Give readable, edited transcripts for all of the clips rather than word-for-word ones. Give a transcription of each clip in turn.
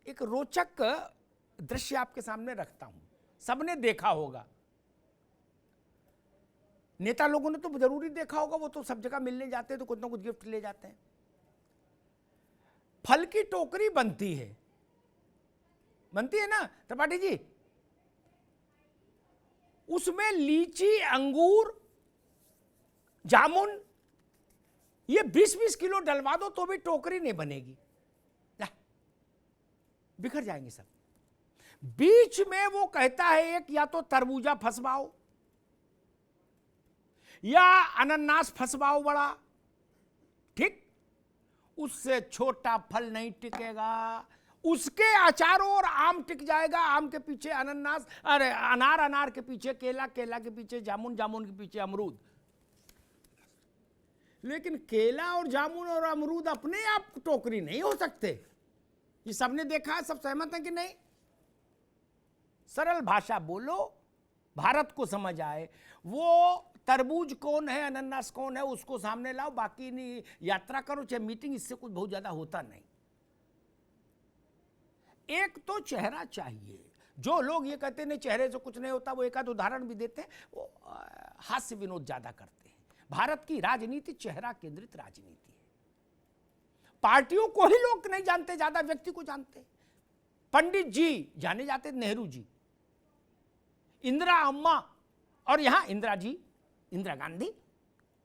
एक रोचक दृश्य आपके सामने रखता हूं, सबने देखा होगा, नेता लोगों ने तो जरूरी देखा होगा, वो तो सब जगह मिलने जाते हैं तो कुछ ना कुछ गिफ्ट ले जाते हैं। फल की टोकरी बनती है ना त्रिपाठी जी, उसमें लीची, अंगूर, जामुन, ये 20-20 किलो डलवा दो तो भी टोकरी नहीं बनेगी, बिखर जाएंगे सब। बीच में वो कहता है एक या तो तरबूजा फंसवाओ या अनानास फंसवाओ बड़ा, ठीक, उससे छोटा फल नहीं टिकेगा, उसके अचारों और आम टिक जाएगा, आम के पीछे अनानास, अरे अनार, अनार के पीछे केला, केला के पीछे जामुन, जामुन के पीछे अमरूद। लेकिन केला और जामुन और अमरूद अपने आप टोकरी नहीं हो सकते, ये सबने देखा है, सब सहमत हैं कि नहीं? सरल भाषा बोलो, भारत को समझ आए, वो तरबूज कौन है, अनानास कौन है, उसको सामने लाओ, बाकी नहीं, यात्रा करो चाहे मीटिंग, इससे कुछ बहुत ज्यादा होता नहीं। एक तो चेहरा चाहिए। जो लोग ये कहते नहीं चेहरे से कुछ नहीं होता, वो एक आध उदाहरण भी देते हैं, वो हास्य विनोद ज्यादा करते हैं। भारत की राजनीति चेहरा केंद्रित राजनीति है। पार्टियों को ही लोग नहीं जानते, ज्यादा व्यक्ति को जानते। पंडित जी जाने जाते, नेहरू जी, इंदिरा अम्मा, और यहां इंदिरा जी, इंदिरा गांधी,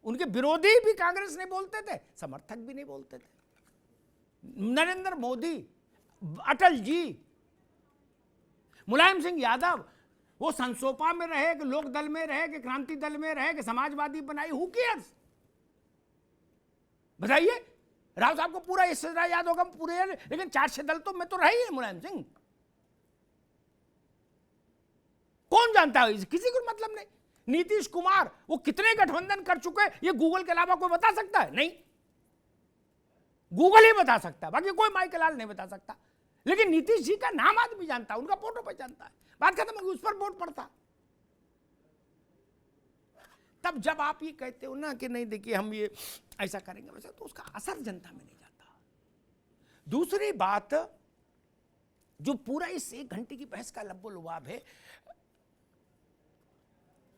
उनके विरोधी भी कांग्रेस नहीं बोलते थे, समर्थक भी नहीं बोलते थे। नरेंद्र मोदी, अटल जी, मुलायम सिंह यादव, वो संसोपा में रहे कि लोक दल में रहे कि क्रांति दल में रहे कि समाजवादी बनाई, हु केयर्स? बताइए, राव साहब को पूरा हिस्सा याद होगा पूरे, लेकिन 4-6 दल तो में तो रही है मुलायम सिंह, कौन जानता है, किसी को मतलब नहीं। नीतीश कुमार, वो कितने गठबंधन कर चुके हैं ये गूगल के अलावा कोई बता सकता है? नहीं, गूगल ही बता सकता है, बाकी कोई माइकल लाल नहीं बता सकता। लेकिन नीतीश जी का नाम आदमी जानता है, उनका फोटो पहचानता है, बात खत्म होगी, उस पर वोट पड़ता। तब जब आप ये कहते हो ना कि नहीं देखिए हम ये ऐसा करेंगे वैसा, तो उसका असर जनता में नहीं जाता। दूसरी बात, जो पूरा इस 1 घंटे की बहस का लब्बो लुबाब है,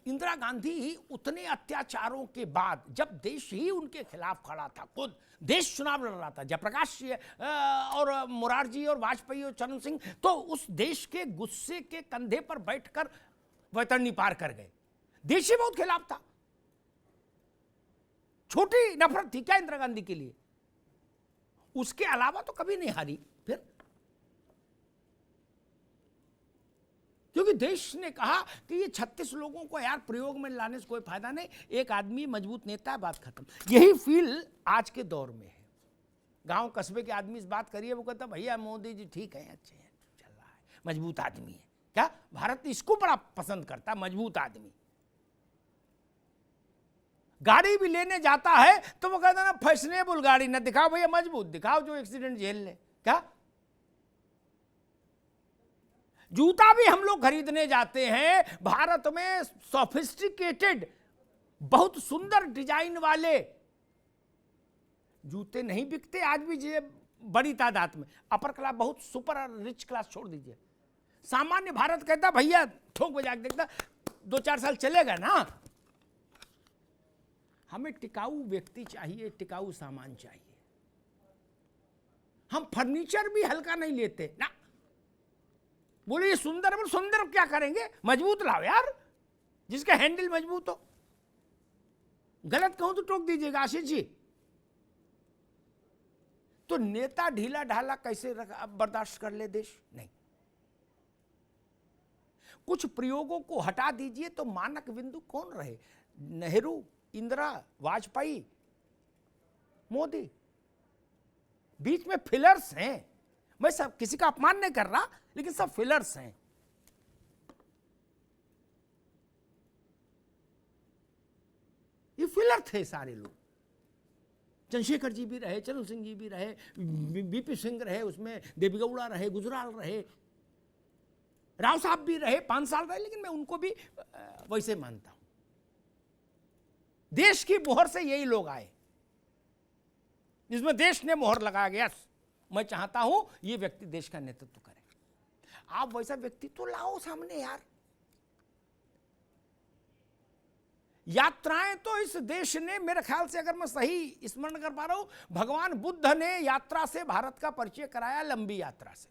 इंदिरा गांधी ही उतने अत्याचारों के बाद, जब देश ही उनके खिलाफ खड़ा था, खुद देश चुनाव लड़ रहा था, जयप्रकाश और मोरारजी और वाजपेयी और चरण सिंह तो उस देश के गुस्से के कंधे पर बैठकर वैतरणी पार कर गए। देश ही बहुत खिलाफ था, छोटी नफरत थी क्या इंदिरा गांधी के लिए? उसके अलावा तो कभी नहीं हारी फिर, क्योंकि देश ने कहा कि ये 36 लोगों को यार प्रयोग में लाने से कोई फायदा नहीं, एक आदमी मजबूत नेता है, बात खत्म। यही फील आज के दौर में है। गांव कस्बे के आदमी से बात करिए, वो कहता भैया मोदी जी ठीक है, अच्छे हैं, चल रहा है, मजबूत आदमी है। क्या भारत इसको बड़ा पसंद करता है, मजबूत आदमी। गाड़ी भी लेने जाता है तो वो कहता ना फैशनेबल गाड़ी ना दिखाओ भैया, मजबूत दिखाओ जो एक्सीडेंट झेल ले। क्या जूता भी हम लोग खरीदने जाते हैं, भारत में सोफिस्टिकेटेड बहुत सुंदर डिजाइन वाले जूते नहीं बिकते आज भी, बड़ी तादाद में। अपर क्लास, बहुत सुपर रिच क्लास छोड़ दीजिए, सामान्य भारत कहता भैया ठोक बजा के देखता 2-4 साल चलेगा ना। हमें टिकाऊ व्यक्ति चाहिए, टिकाऊ सामान चाहिए। हम फर्नीचर भी हल्का नहीं लेते ना, बोले ये सुंदर, बोले सुंदर क्या करेंगे, मजबूत लाओ यार, जिसका हैंडल मजबूत हो। गलत कहूं तो टोक दीजिएगा आशीष जी। तो नेता ढीला ढाला कैसे बर्दाश्त कर ले देश? नहीं, कुछ प्रयोगों को हटा दीजिए तो मानक बिंदु कौन रहे? नेहरू, इंदिरा, वाजपेयी, मोदी, बीच में फिलर्स हैं। मैं सब किसी का अपमान नहीं कर रहा, लेकिन सब फिलर्स हैं। ये फिलर थे सारे लोग। चंद्रशेखर जी भी रहे, चरण सिंह जी भी रहे, बीपी सिंह रहे, उसमें देवीगौड़ा रहे, गुजराल रहे, राव साहब भी रहे, 5 साल रहे, लेकिन मैं उनको भी वैसे मानता हूं। देश की मोहर से यही लोग आए, जिसमें देश ने मोहर लगा गया, मैं चाहता हूं ये व्यक्ति देश का नेतृत्व करे। आप वैसा व्यक्ति तो लाओ सामने यार। यात्राएं तो इस देश ने, मेरे ख्याल से अगर मैं सही स्मरण कर पा रहा हूं, भगवान बुद्ध ने यात्रा से भारत का परिचय कराया, लंबी यात्रा से।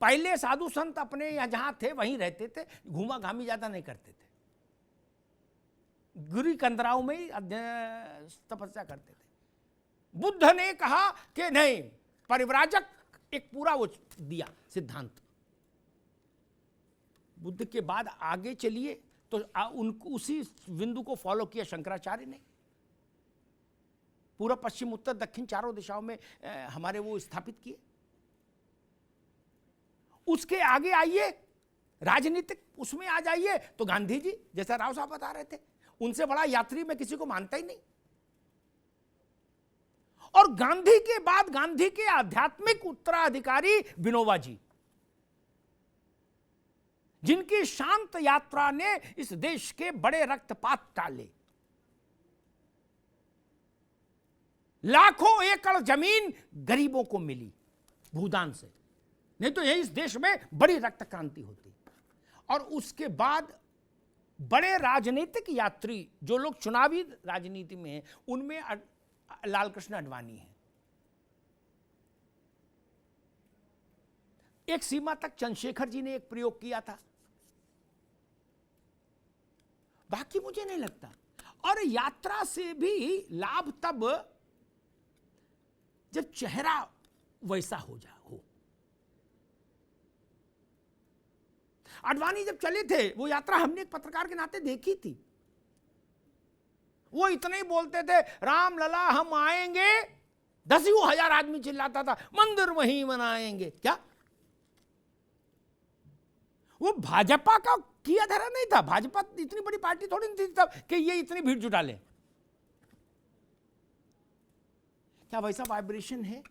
पहले साधु संत अपने यहां जहां थे वहीं रहते थे, घूमा घामी ज्यादा नहीं करते थे, गिरी कंदराओं में ही तपस्या करते थे। बुद्ध ने कहा कि नहीं, परिव्राजक एक पूरा वो दिया सिद्धांत। बुद्ध के बाद आगे चलिए तो उनको उसी बिंदु को फॉलो किया शंकराचार्य ने। पूरा पश्चिम उत्तर दक्षिण चारों दिशाओं में हमारे वो स्थापित किए। उसके आगे आइए राजनीतिक उसमें आ जाइए तो गांधी जी, जैसा राव साहब बता रहे थे, उनसे बड़ा यात्री मैं किसी को मानता ही नहीं। और गांधी के बाद गांधी के आध्यात्मिक उत्तराधिकारी विनोबा जी, जिनकी शांत यात्रा ने इस देश के बड़े रक्तपात टाले। लाखों एकड़ जमीन गरीबों को मिली भूदान से, नहीं तो यही इस देश में बड़ी रक्त क्रांति होती। और उसके बाद बड़े राजनीतिक यात्री जो लोग चुनावी राजनीति में हैं, उनमें लालकृष्ण आडवाणी है। एक सीमा तक चंद्रशेखर जी ने एक प्रयोग किया था, बाकी मुझे नहीं लगता। और यात्रा से भी लाभ तब जब चेहरा वैसा हो आडवाणी जब चले थे, वो यात्रा हमने एक पत्रकार के नाते देखी थी। वो इतने ही बोलते थे, राम लला हम आएंगे, 10,000 आदमी चिल्लाता था, मंदिर वहीं बनाएंगे। क्या वो भाजपा का किया धरा नहीं था? भाजपा इतनी बड़ी पार्टी थोड़ी नहीं थी तब कि ये इतनी भीड़ जुटा ले। क्या वैसा वाइब्रेशन है?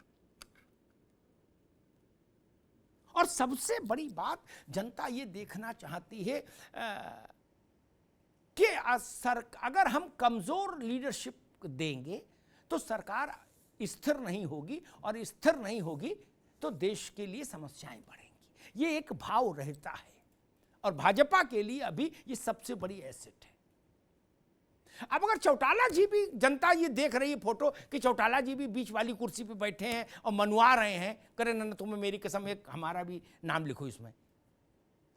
और सबसे बड़ी बात, जनता ये देखना चाहती है कि अगर हम कमजोर लीडरशिप देंगे तो सरकार स्थिर नहीं होगी, और स्थिर नहीं होगी तो देश के लिए समस्याएं बढ़ेंगी। ये एक भाव रहता है, और भाजपा के लिए अभी ये सबसे बड़ी एसेट है। अब अगर चौटाला जी भी, जनता ये देख रही है फोटो कि चौटाला जी भी बीच वाली कुर्सी पे बैठे हैं और मनवा रहे हैं, करे ना तुम्हें मेरी कसम एक हमारा भी नाम लिखो इसमें,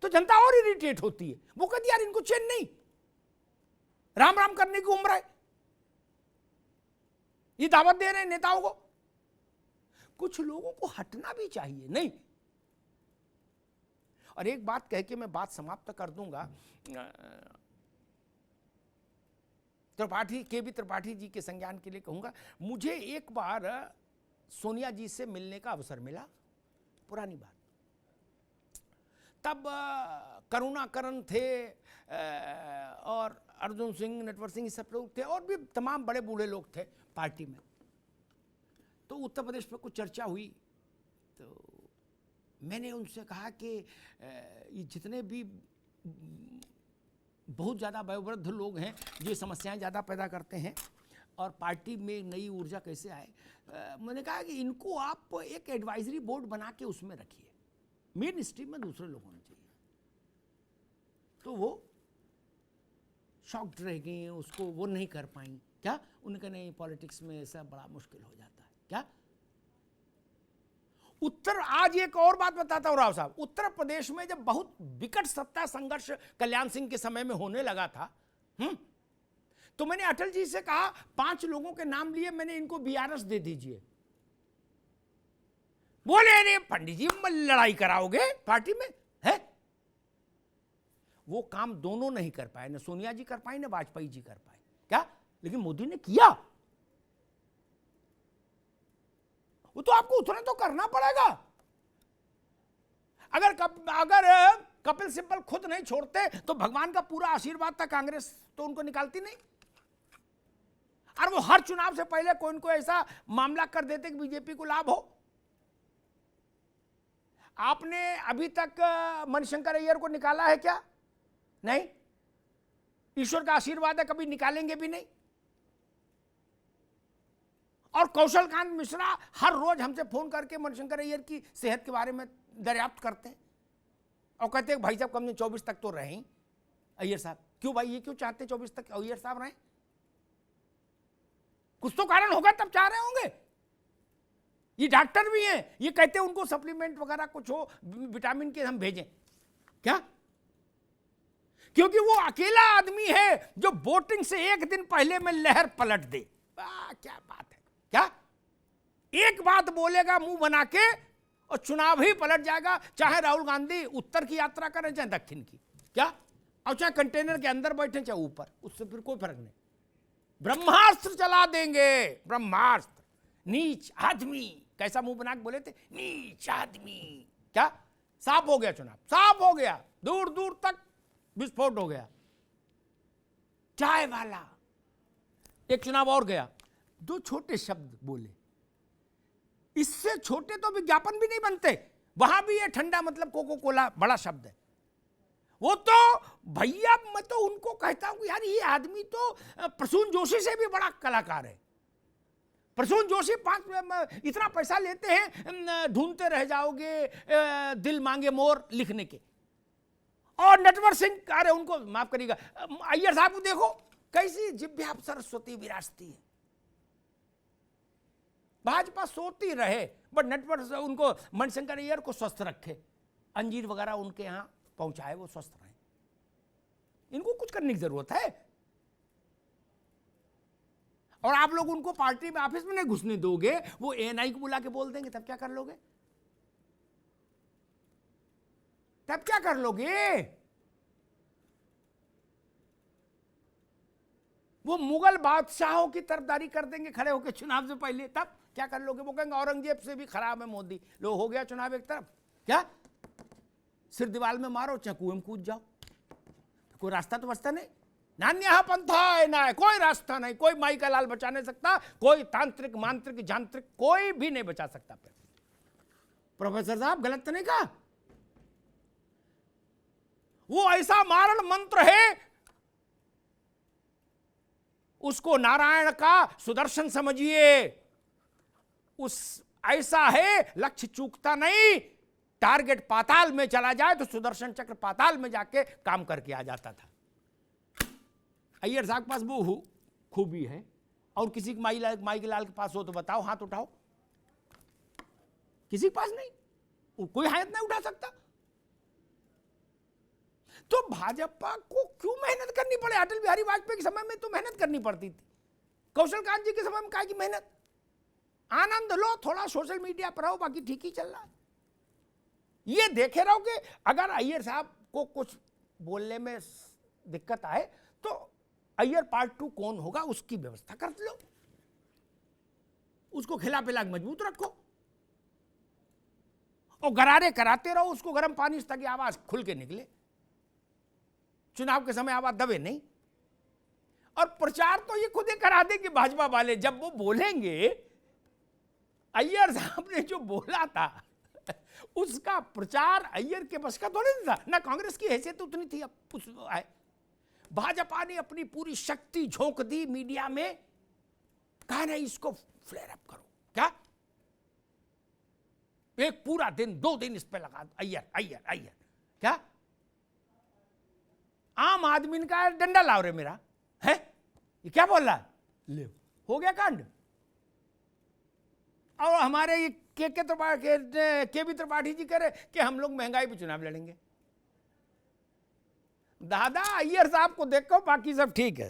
तो जनता और इरिटेट होती है। वो कहती यार इनको चैन नहीं, राम राम करने की उम्र है, ये दावत दे रहे हैं नेताओं को। कुछ लोगों को हटना भी चाहिए, नहीं? और एक बात कह के मैं बात समाप्त कर दूंगा। त्रिपाठी के बी त्रिपाठी जी के संज्ञान के लिए कहूंगा, मुझे एक बार सोनिया जी से मिलने का अवसर मिला, पुरानी बात। तब करुणाकरण थे और अर्जुन सिंह, नटवर सिंह, सब लोग थे, और भी तमाम बड़े बूढ़े लोग थे पार्टी में। तो उत्तर प्रदेश पर कुछ चर्चा हुई, तो मैंने उनसे कहा कि ये जितने भी बहुत ज़्यादा वयोवृद्ध लोग हैं जो समस्याएं ज़्यादा पैदा करते हैं, और पार्टी में नई ऊर्जा कैसे आए, मैंने कहा कि इनको आप एक एडवाइजरी बोर्ड बना के उसमें रखिए, मेन स्ट्रीम में दूसरे लोग होने चाहिए। तो वो शॉक्ड रह गई, उसको वो नहीं कर पाई। क्या उनका नहीं, पॉलिटिक्स में ऐसा बड़ा मुश्किल हो जाता है। क्या उत्तर, आज एक और बात बताता हूं राव साहब, उत्तर प्रदेश में जब बहुत विकट सत्ता संघर्ष कल्याण सिंह के समय में होने लगा था, तो मैंने अटल जी से कहा 5 लोगों के नाम लिए, मैंने इनको बीआरएस दे दीजिए। बोले अरे पंडित जी लड़ाई कराओगे पार्टी में, है? वो काम दोनों नहीं कर पाए, न सोनिया जी कर पाई, न वाजपेयी जी कर पाए। क्या? लेकिन मोदी ने किया। वो तो आपको उतना तो करना पड़ेगा। अगर कपिल सिब्बल खुद नहीं छोड़ते तो भगवान का पूरा आशीर्वाद था, कांग्रेस तो उनको निकालती नहीं। और वो हर चुनाव से पहले कोई न कोई ऐसा मामला कर देते कि बीजेपी को लाभ हो। आपने अभी तक मणिशंकर अय्यर को निकाला है क्या? नहीं। ईश्वर का आशीर्वाद है, कभी निकालेंगे भी नहीं। और कौशलकांत मिश्रा हर रोज हमसे फोन करके मणिशंकर अय्यर की सेहत के बारे में दरियाफ्त करते हैं और कहते हैं भाई साहब कम से 24 तक तो रहें अय्यर साहब। क्यों भाई, ये क्यों चाहते 24 तक अय्यर साहब रहें? कुछ तो कारण होगा तब चाह रहे होंगे। ये डॉक्टर भी हैं, ये कहते हैं उनको सप्लीमेंट वगैरह कुछ हो विटामिन के हम भेजें। क्या? क्योंकि वो अकेला आदमी है जो वोटिंग से एक दिन पहले में लहर पलट दे। क्या बात है, क्या एक बात बोलेगा मुंह बना के और चुनाव ही पलट जाएगा, चाहे राहुल गांधी उत्तर की यात्रा करें चाहे दक्षिण की। क्या? और चाहे कंटेनर के अंदर बैठे चाहे ऊपर, उससे फिर कोई फर्क नहीं। ब्रह्मास्त्र चला देंगे, ब्रह्मास्त्र। नीच आदमी, कैसा मुंह बना के बोले थे, नीच आदमी। क्या? साफ हो गया चुनाव, साफ हो गया, दूर दूर तक विस्फोट हो गया। चाय वाला एक चुनाव और गया, 2 छोटे शब्द बोले, इससे छोटे तो विज्ञापन भी नहीं बनते। वहां भी ये ठंडा मतलब कोको कोला बड़ा शब्द है। वो तो भैया मैं तो उनको कहता हूं कि यार ये आदमी तो प्रसून जोशी से भी बड़ा कलाकार है। प्रसून जोशी इतना पैसा लेते हैं, ढूंढते रह जाओगे दिल मांगे मोर लिखने के, और नटवर सिंह, अरे उनको माफ करिएगा, अय्यर साहब को देखो कैसी जिभ्या सरस्वती विराजती है। भाजपा सोती रहे बट नटवर उनको, मणिशंकर अय्यर को स्वस्थ रखे, अंजीर वगैरह उनके यहां पहुंचाए, वो स्वस्थ रहे। इनको कुछ करने की जरूरत है। और आप लोग उनको पार्टी में ऑफिस में नहीं घुसने दोगे, वो एएनआई को बुला के बोल देंगे, तब क्या कर लोगे? तब क्या कर लोगे? वो मुगल बादशाहों की तरफदारी कर देंगे खड़े होकर चुनाव से पहले, तब क्या कर लोगे? वो कहेंगे औरंगजेब से भी खराब है मोदी। लो हो गया चुनाव एक तरफ, क्या सिर दीवार में मारो चाहे कुएं में कूद जाओ, कोई रास्ता तो बचता नहीं। नान्या पंथा है ना, कोई रास्ता नहीं, कोई माई का लाल बचा नहीं सकता, कोई तांत्रिक मांत्रिक जांत्रिक कोई भी नहीं बचा सकता। प्रोफेसर साहब गलत तो नहीं कहा? वो ऐसा मारण मंत्र है, उसको नारायण का सुदर्शन समझिए। उस ऐसा है, लक्ष्य चूकता नहीं, टारगेट पाताल में चला जाए तो सुदर्शन चक्र पाताल में जाके काम करके आ जाता था। अय्यर साहब के पास वो खूबी है, और किसी के माई के लाल के पास हो तो बताओ, हाथ उठाओ। किसी के पास नहीं, कोई हाथ नहीं उठा सकता। तो भाजपा को क्यों मेहनत करनी पड़े? अटल बिहारी वाजपेयी के समय में तो मेहनत करनी पड़ती थी, कौशलकांत जी के समय में काहे की मेहनत? आनंद लो, थोड़ा सोशल मीडिया पर रहो, बाकी ठीक ही चल रहा है। ये देखे रहो कि अगर अय्यर साहब को कुछ बोलने में दिक्कत आए तो अय्यर पार्ट 2 कौन होगा उसकी व्यवस्था कर लो, उसको खिला पिला के मजबूत रखो, और गरारे कराते रहो उसको गर्म पानी से, ताकि आवाज खुल के निकले। चुनाव के समय आवाज दबे नहीं। और प्रचार तो ये खुद ही करा दे कि भाजपा वाले जब वो बोलेंगे, अय्यर साहब ने जो बोला था उसका प्रचार अय्यर के बस का थोड़ी था ना, कांग्रेस की हैसियत उतनी थी। अब भाजपा ने अपनी पूरी शक्ति झोंक दी मीडिया में, कहा नहीं इसको फ्लेयर अप करो। क्या एक पूरा दिन 2 दिन इस पे लगा दो, अय्यर अय्यर अय्यर। क्या आम आदमी का डंडा लाओ रे मेरा है, ये क्या बोल रहा? ले हो गया कांड। और हमारे ये के बी त्रिपाठी जी कह रहे कि हम लोग महंगाई पे चुनाव लड़ेंगे। दादा अय्यर साहब को देखो, बाकी सब ठीक है।